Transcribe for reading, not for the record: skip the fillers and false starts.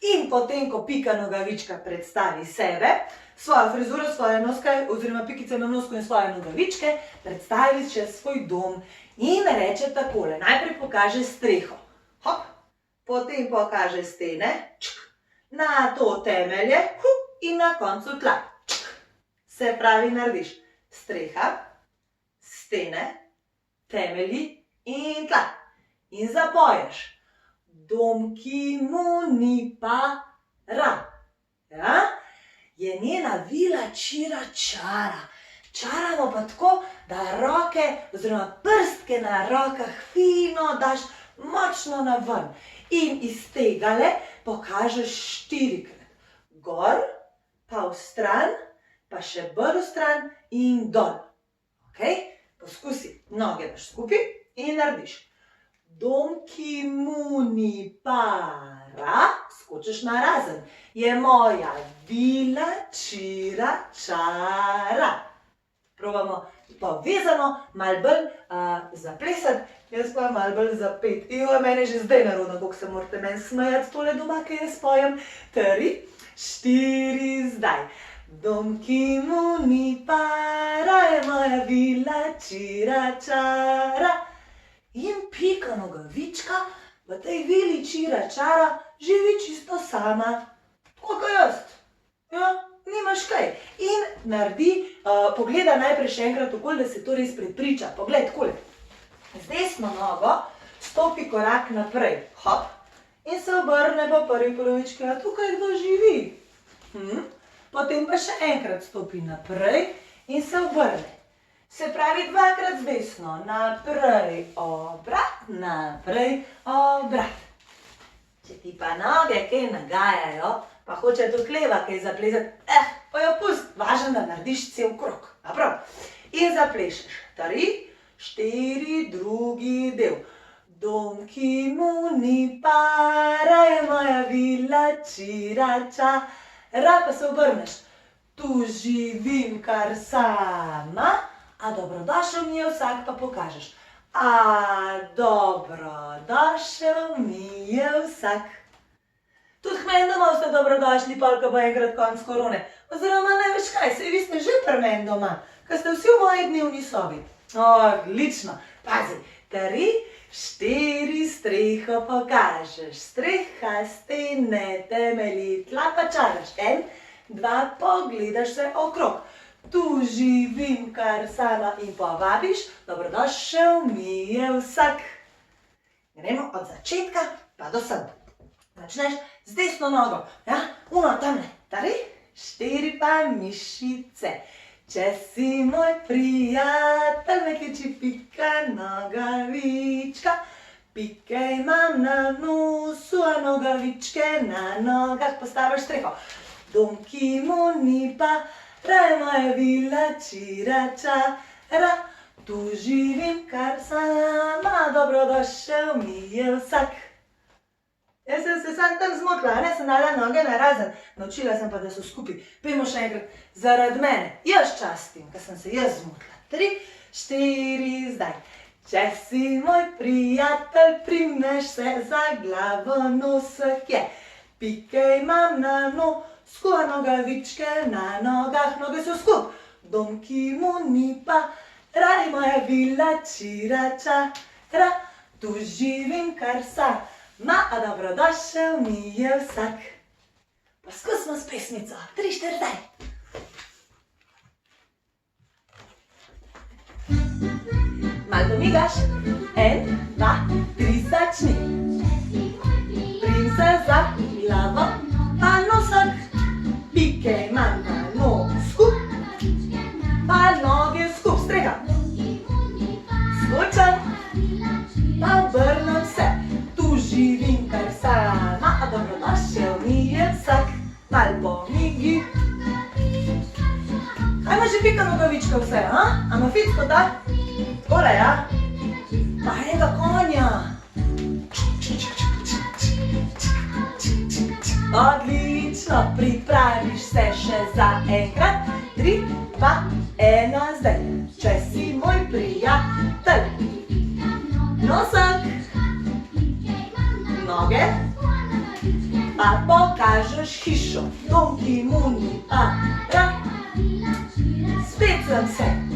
In potem, ko Pika Nogavička predstavi sebe, svojo frizuro, svoje noske, oziroma pikice na nosku in svoje nogavičke, predstavi še svoj dom in reče takole. Najprej pokaže streho. Hop. Potem pokaže stene. Na to temelje. In na koncu tla. Se pravi, narediš streha, stene, temelji in tla. In zapoješ. Dom, ki mu ni para. Ja? Je njena vila čira čara. Čaramo pa tako, da roke oziroma prstke na rokah fino daš močno na ven. In iz tegale pokažeš 4-krat. Gor, pa v stran, pa še bolj v stran in dol. Ok? Poskusi. Noge daš skupaj in narediš. Dom, ki mu ni para, skočiš narazen, je moja vila čira čara. Probamo povezano, malo bolj zaplesati, jaz pa malo bolj zapeti. Meni je že zdaj nerodno, kako se morate meni smejati tole doma, ki jaz pojem. 3, 4, zdaj. Dom, ki mu ni para, je moja vila čira čara. In Pika Nogavička v tej vili čira čara živi čisto sama. Tako kot jaz. Ja, nimaš kaj. In naredi, pogleda najprej še enkrat okoli, da se to res prepriča. Poglej, takole. Z desno nogo stopi korak naprej. Hop. In se obrne po prvi polovički. A tukaj kdo živi? Potem pa še enkrat stopi naprej in se obrne. Se pravi, 2-krat z desno. Naprej, obrat, naprej, obrat. Če ti pa noge kaj nagajajo, pa hoče tudi leva kaj zaplezati, pa jo pust, važno, da narediš cel krog. Prav. In zaplešeš. 3, 4, drugi del. Dom, ki mu ni para, je moja vila čira čara, pa se obrneš. Tu živim kar sama, a dobrodošel mi je vsak, pa pokažeš. A dobrodošel mi je vsak. Tudi k meni domov ste dobrodošli, ko bo enkrat konc korone. Oziroma ne veš kaj, saj vi ste že pri meni doma, ker ste vsi v moji dnevni sobi. Odlično. Pazi, 3, 4, streho pokažeš. Streha, stene, temelji, tla pa čaraš. 1, 2, pogledaš se okrog. Tu živim kar sama in povabiš, dobrodošel mi je vsak. Gremo od začetka pa do sem. Začneš z desno nogo. Ja, tamle. 3, 4 pa mišice. Če si moj prijatelj, me kliči Pika Nogavička. Pike imam na nosu, a nogavičke na nogah. Postaviš streho. Dom, ki mu ni para, je moja vila čira čara. Tu živim kar sama, dobrodošel mi je vsak. Jaz sem se sam tam zmotila, sem dala noge narazen. Naučila sem pa, da so skupaj. Pejmo še enkrat. Zaradi mene. Jaz častim, ker sem se jaz zmotila. 3, 4, zdaj. Če si moj prijatelj, primeš se za glavo, nosek je. Pike imam na nosku, a nogavičke na nogah, noge so skup. Dom, ki mu ni para, je moja vila čira čara. Tu živim kar sama, a dobrodošel mi je vsak. Poskusimo s pesmico. 3, 4, zdaj. Malo pomigaš. 1, 2, 3, začni. Prim se za glavo, pa nosek. Pike imam na nosku, pa noge skup. Streha. Skočam, pa obrnem se. Tu živim kar sama, a dobrodošel mi je vsak. Malo pomigi. Kaj ima že Pika Nogavička vse, a? A ima fitko tak? Takole, ja? Pa enega konja. Odlično, pripraviš se še za enkrat. 3, 2, 1, zdaj. Če si moj prijatelj. Nosek. Noge. pa pokažeš hišo. Dom, ki mu ni para. Spet sem se